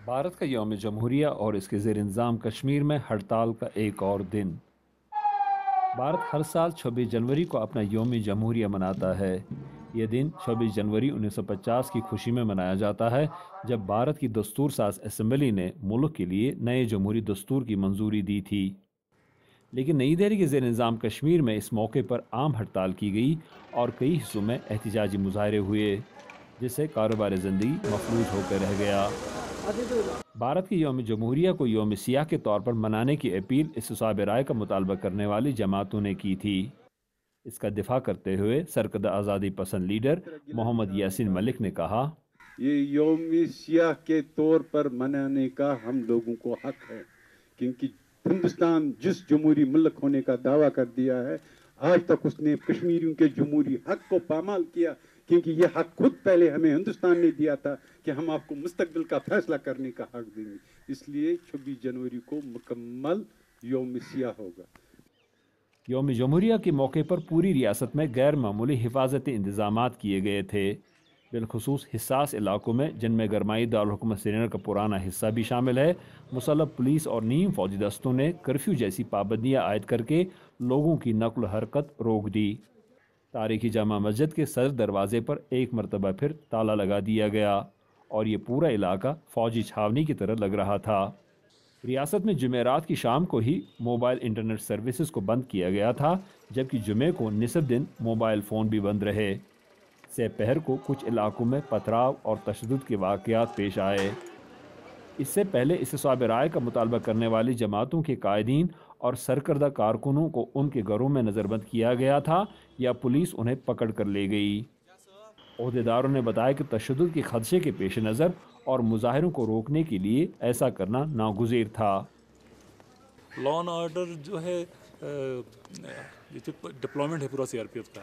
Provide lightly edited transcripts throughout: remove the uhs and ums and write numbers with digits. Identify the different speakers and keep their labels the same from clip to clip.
Speaker 1: भारत का यौम जमहूरिया और इसके ज़ेर इंतज़ाम कश्मीर में हड़ताल का एक और दिन। भारत हर साल 26 जनवरी को अपना यौम जमहूरिया मनाता है। यह दिन 26 जनवरी 1950 की खुशी में मनाया जाता है, जब भारत की दस्तूर साज असम्बली ने मुल्क के लिए नए जमहूरी दस्तूर की मंजूरी दी थी। लेकिन नई दिल्ली के ज़ेर निज़ाम कश्मीर में इस मौके पर आम हड़ताल की गई और कई हिस्सों में एहतजाजी मुजाहरे हुए, जिससे कारोबार ज़िंदगी मफलूज होकर रह गया। भारत के यौम जमहूरिया को यौम सियाह के तौर पर मनाने की अपील इस्तिसाब राय का मुतालबा करने वाली जमातों ने की थी। इसका दिफा करते हुए सरकर्दा आज़ादी पसंद लीडर मोहम्मद यासीन मलिक ने कहा,
Speaker 2: ये यौम सियाह के तौर पर मनाने का हम लोगों को हक है, क्योंकि हिंदुस्तान जिस जमहूरी मुल्क होने का दावा कर दिया है, आज तक उसने कश्मीरियों के जमहूरी हक को पामाल किया, क्योंकि ये हक खुद पहले हमें हिंदुस्तान ने दिया था कि हम आपको मुस्तकबिल का फैसला करने का हक देंगे। इसलिए 26 जनवरी को मुकम्मल यौम सियाह होगा।
Speaker 1: यौम जमहूरिया के मौके पर पूरी रियासत में गैर मामूली हिफाजती इंतजाम किए गए थे, बिलखुसूस हिस्सास इलाकों में, जिनमें गरमाई दारुल हुकूमत श्रीनगर का पुराना हिस्सा भी शामिल है। मुसल्लह पुलिस और नीम फौजी दस्तों ने कर्फ्यू जैसी पाबंदियां आयद करके लोगों की नकल हरकत रोक दी। तारीखी जामा मस्जिद के सदर दरवाजे पर एक मरतबा फिर ताला लगा दिया गया और ये पूरा इलाका फौजी छावनी की तरह लग रहा था। रियासत में जुमेरात की शाम को ही मोबाइल इंटरनेट सर्विसेज को बंद किया गया था, जबकि जुमे को निसफ दिन मोबाइल फ़ोन भी बंद रहे। से पहर को कुछ इलाकों में पथराव और तशद्दुद के वाक़यात पेश आए। इससे पहले इस्तिसाब राय का मुतालबा करने वाली जमातों के कायदीन और सरकर्दा कारकुनों को उनके घरों में नज़रबंद किया गया था या पुलिस उन्हें पकड़ कर ले गई। ओहदेदारों ने बताया कि तशद्दुद के खदशे के पेश नज़र और मुजाहिरों को रोकने के लिए ऐसा करना नागुज़ीर था।
Speaker 3: लॉ एंड ऑर्डर जो है, ये जो डिप्लॉयमेंट है पूरा सीआरपीएफ का,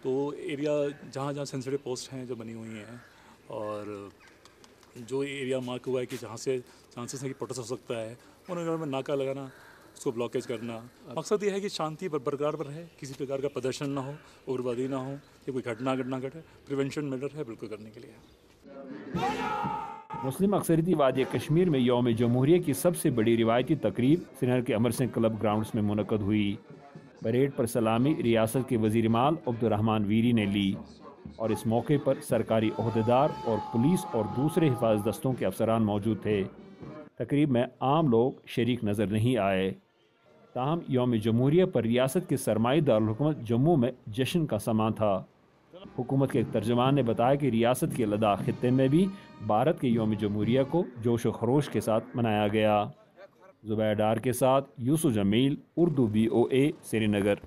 Speaker 3: तो एरिया जहाँ जहाँ सेंसिटिव पोस्ट हैं जो बनी हुई हैं, और जो एरिया मार्क हुआ है कि जहाँ से चांसेस है कि प्रोटेस्ट हो सकता है, उन एरिया में नाका लगाना, उसको ब्लॉकेज करना। मकसद ये है कि शांति बरकरार रहे, किसी प्रकार का प्रदर्शन ना हो, उग्रवादी ना हो, या कोई घटना घटे। प्रिवेंशन मेजर है बिल्कुल करने के लिए।
Speaker 1: मुस्लिम अक्सरियती वादी कश्मीर में यौम जमहूरिया की सबसे बड़ी रिवायती तकरीब श्रीनगर के अमर सिंह क्लब ग्राउंड्स में मुनक़द हुई। परेड पर सलामी रियासत के वज़ीर माल अब्दुर्रहमान वीरी ने ली और इस मौके पर सरकारी ओहदेदार और पुलिस और दूसरे हिफाजत दस्तों के अफसरान मौजूद थे। तकरीब में आम लोग शरीक नज़र नहीं आए। ताहम यौम जमहूरिया पर रियासत के सरमाई दारुल हुकूमत जम्मू में जश्न का समा था। हुकूमत के एक तर्जमान ने बताया कि रियासत के लद्दाख खित्ते में भी भारत के यौम जमहूरिया को जोश व खरोश के साथ मनाया गया। ज़ुबैर डार के साथ यूसुफ जमील, उर्दू VOA, श्रीनगर।